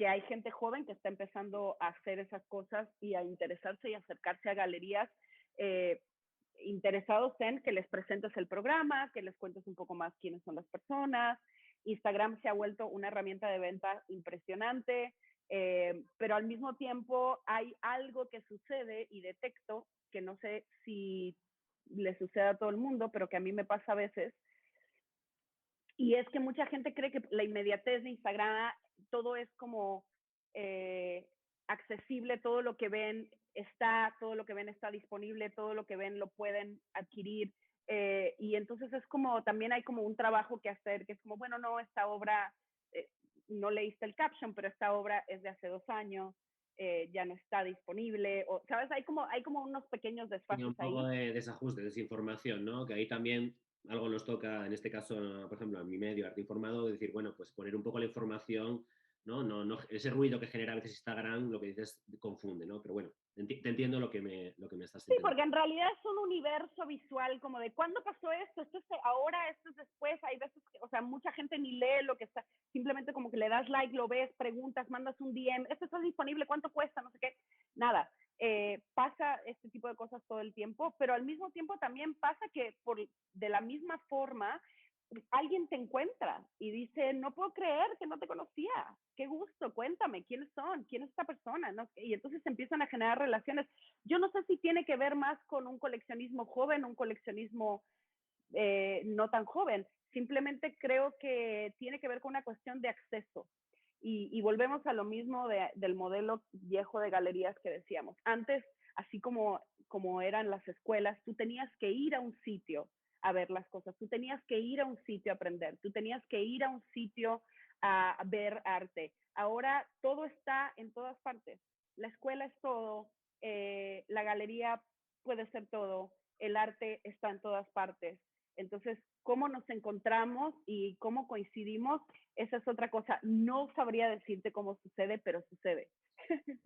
hay gente joven que está empezando a hacer esas cosas y a interesarse y acercarse a galerías eh, interesados en que les presentes el programa, que les cuentes un poco más quiénes son las personas. Instagram se ha vuelto una herramienta de venta impresionante, pero al mismo tiempo hay algo que sucede y detecto, que no sé si le sucede a todo el mundo, pero que a mí me pasa a veces, y es que mucha gente cree que la inmediatez de Instagram, todo es como eh, accesible, todo lo que ven está, todo lo que ven está disponible, todo lo que ven lo pueden adquirir. Y entonces es como, también hay como un trabajo que hacer, que es como, bueno, no, esta obra, eh, no leíste el caption, pero esta obra es de hace 2 años, ya no está disponible, o, ¿sabes? Hay como unos pequeños Tiene desfases un poco ahí. de desajuste, desinformación, ¿no? Que ahí también algo nos toca, en este caso, por ejemplo, a mi medio, Arte Informado, decir, bueno, pues poner un poco la información, ¿no? No, ese ruido que genera a veces Instagram, lo que dices, confunde, ¿no? Pero bueno, te entiendo lo que me estás Sí, intentando. porque en realidad es un universo visual como de ¿cuándo pasó esto? Esto es ahora, esto es después. Hay veces que, o sea, mucha gente ni lee lo que está, simplemente como que le das like, lo ves, preguntas, mandas un DM, esto está disponible, ¿cuánto cuesta? No sé qué. Nada. Pasa este tipo de cosas todo el tiempo, pero al mismo tiempo también pasa que de la misma forma alguien te encuentra y dice, no puedo creer que no te conocía, qué gusto, cuéntame, ¿quiénes son? ¿Quién es esta persona? ¿No? Y entonces empiezan a generar relaciones. Yo no sé si tiene que ver más con un coleccionismo joven, un coleccionismo no tan joven, simplemente creo que tiene que ver con una cuestión de acceso. Y volvemos a lo mismo del modelo viejo de galerías que decíamos. Antes, así como eran las escuelas, tú tenías que ir a un sitio a ver las cosas, tú tenías que ir a un sitio a aprender, tú tenías que ir a un sitio a ver arte. Ahora todo está en todas partes. La escuela es todo, la galería puede ser todo, el arte está en todas partes. Entonces, cómo nos encontramos y cómo coincidimos, esa es otra cosa. No sabría decirte cómo sucede, pero sucede.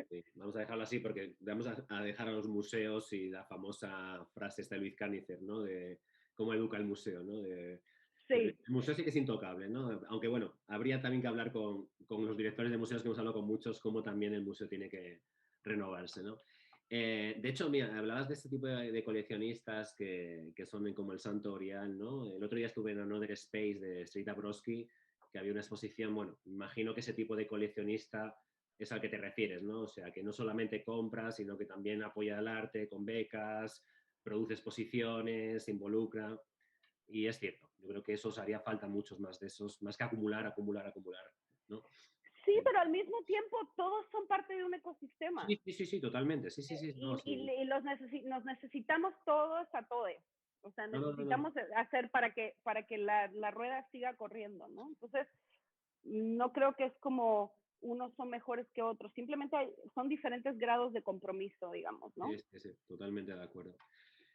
Sí, vamos a dejarlo así porque vamos a dejar a los museos y la famosa frase esta de Luis Cánicer, ¿no? De cómo educa el museo, ¿no? Porque Sí, el museo sí que es intocable, ¿no? Aunque bueno, habría también que hablar con los directores de museos, que hemos hablado con muchos, cómo también el museo tiene que renovarse, ¿no? De hecho, mira, hablabas de este tipo de coleccionistas que son como el Santo Grial, ¿no? El otro día estuve en Another Space de Streita Brodsky, que había una exposición, bueno, imagino que ese tipo de coleccionista es al que te refieres, ¿no? O sea, que no solamente compra, sino que también apoya el arte con becas, produce exposiciones, se involucra. Y es cierto, yo creo que eso os haría falta muchos más de esos, más que acumular, acumular, acumular. ¿no? Sí, pero al mismo tiempo todos son parte de un ecosistema. Sí, sí, sí, sí, totalmente. Sí, sí, sí, no, sí. Y nos necesitamos todos a todos. O sea, No, no, no, no. necesitamos hacer para que la rueda siga corriendo, ¿no? Entonces, no creo que es como unos son mejores que otros, simplemente son diferentes grados de compromiso, digamos, ¿no? Sí, sí, sí, totalmente de acuerdo.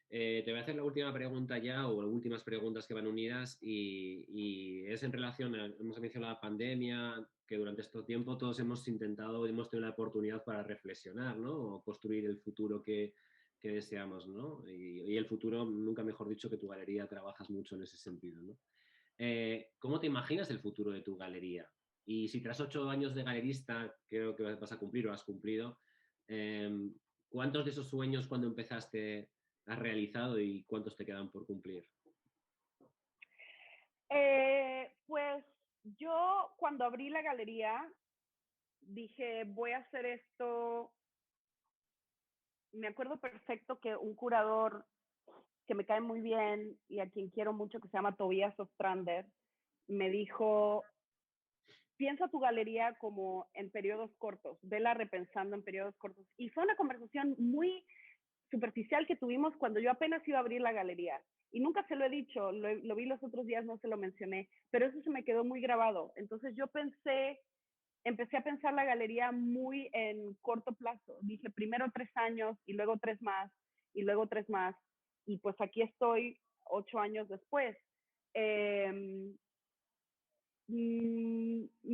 Te voy a hacer la última pregunta ya, o las últimas preguntas que van unidas, y es en relación, hemos mencionado la pandemia, que durante este tiempo todos hemos intentado, hemos tenido la oportunidad para reflexionar, ¿no? O construir el futuro que deseamos, ¿no? Y el futuro, nunca mejor dicho, que tu galería trabajas mucho en ese sentido, ¿no? ¿Cómo te imaginas el futuro de tu galería? Y si tras 8 años de galerista, creo que vas a cumplir o has cumplido, eh, ¿cuántos de esos sueños cuando empezaste has realizado y cuántos te quedan por cumplir? Pues yo cuando abrí la galería dije, voy a hacer esto. Me acuerdo perfecto que un curador que me cae muy bien y a quien quiero mucho, que se llama Tobias Ostrander, me dijo, piensa tu galería como en periodos cortos, vela repensando en periodos cortos. Y fue una conversación muy superficial que tuvimos cuando yo apenas iba a abrir la galería. Y nunca se lo he dicho, lo vi los otros días, no se lo mencioné, pero eso se me quedó muy grabado. Entonces yo empecé a pensar la galería muy en corto plazo. Dije primero 3 años y luego 3 más y luego 3 más. Y pues aquí estoy 8 años después. Eh,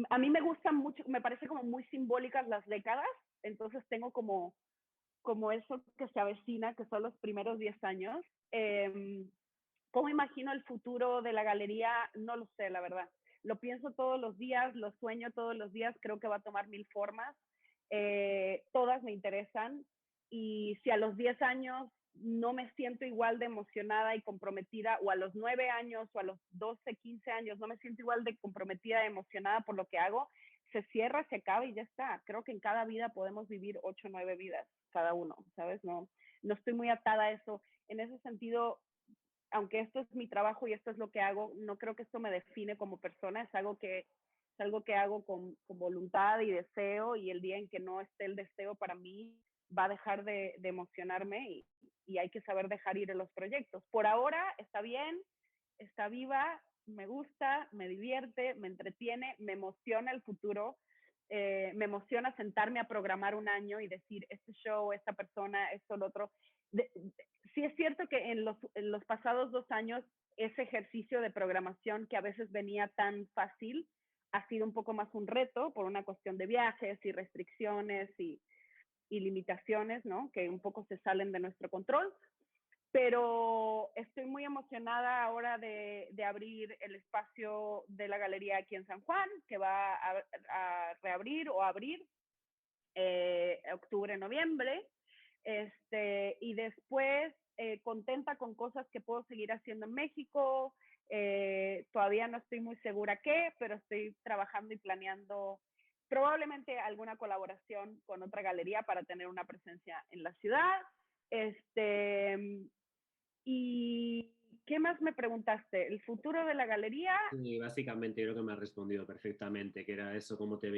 a mí me gustan mucho, me parece como muy simbólicas las décadas, entonces tengo como eso que se avecina, que son los primeros 10 años. Eh, ¿Cómo imagino el futuro de la galería? No lo sé, la verdad. Lo pienso todos los días, lo sueño todos los días, creo que va a tomar mil formas. Todas me interesan y si a los 10 años no me siento igual de emocionada y comprometida, o a los 9 años, o a los 12, 15 años, no me siento igual de comprometida, emocionada por lo que hago, se cierra, se acaba y ya está. Creo que en cada vida podemos vivir 8 o 9 vidas, cada uno, ¿sabes? No estoy muy atada a eso. En ese sentido, aunque esto es mi trabajo y esto es lo que hago, no creo que esto me define como persona, es algo que hago con voluntad y deseo, y el día en que no esté el deseo para mí va a dejar de emocionarme, y hay que saber dejar ir en los proyectos. Por ahora está bien, está viva, me gusta, me divierte, me entretiene, me emociona el futuro, me emociona sentarme a programar un año y decir, este show, esta persona, esto, lo otro. Sí es cierto que en los pasados 2 años ese ejercicio de programación que a veces venía tan fácil ha sido un poco más un reto por una cuestión de viajes y restricciones y limitaciones, ¿no? Que un poco se salen de nuestro control. Pero estoy muy emocionada ahora de abrir el espacio de la galería aquí en San Juan, que va a reabrir o abrir octubre, noviembre. Y después contenta con cosas que puedo seguir haciendo en México. Todavía no estoy muy segura qué, pero estoy trabajando y planeando probablemente alguna colaboración con otra galería para tener una presencia en la ciudad. Este, ¿Y qué más me preguntaste? ¿El futuro de la galería? Y básicamente creo que me has respondido perfectamente, que era eso, cómo te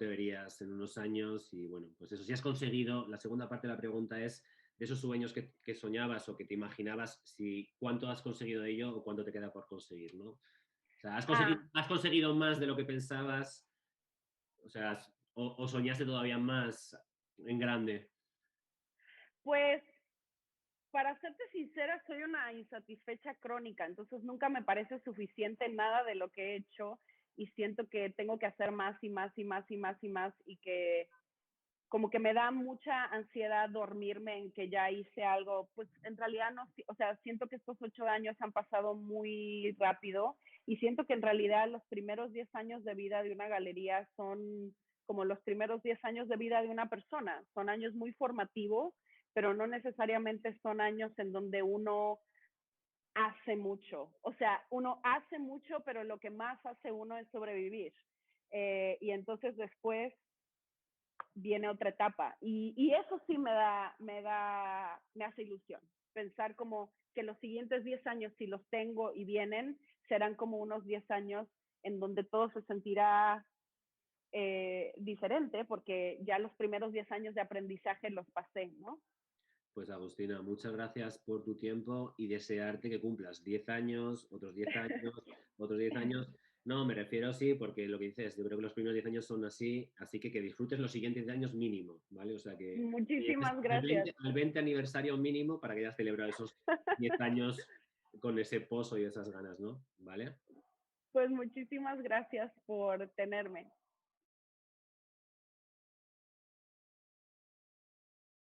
verías en unos años y bueno, pues eso, si has conseguido, la segunda parte de la pregunta es de esos sueños que soñabas o que te imaginabas, si cuánto has conseguido de ello o cuánto te queda por conseguir, ¿no? O sea, Ah, has conseguido más de lo que pensabas, o sea, o soñaste todavía más en grande. pues para serte sincera, soy una insatisfecha crónica, entonces nunca me parece suficiente nada de lo que he hecho y siento que tengo que hacer más y más y más y más y más, y que como que me da mucha ansiedad dormirme en que ya hice algo. Pues en realidad no, o sea, siento que estos 8 años han pasado muy rápido, y siento que en realidad los primeros 10 años de vida de una galería son como los primeros 10 años de vida de una persona. Son años muy formativos, pero no necesariamente son años en donde uno hace mucho. O sea, uno hace mucho, pero lo que más hace uno es sobrevivir. Y entonces después viene otra etapa. Y eso sí me hace ilusión. Pensar como que los siguientes 10 años, si los tengo y vienen, serán como unos 10 años en donde todo se sentirá diferente porque ya los primeros 10 años de aprendizaje los pasé, ¿no? Pues Agustina, muchas gracias por tu tiempo y desearte que cumplas 10 años, otros 10 años, otros 10 años. No, me refiero sí, porque lo que dices, yo creo que los primeros 10 años son así, así que disfrutes los siguientes 10 años mínimo, ¿vale? O sea, que llegues Muchísimas gracias. al 20 aniversario mínimo para que hayas celebrado esos 10 años con ese pozo y esas ganas, ¿no? ¿Vale? Pues muchísimas gracias por tenerme.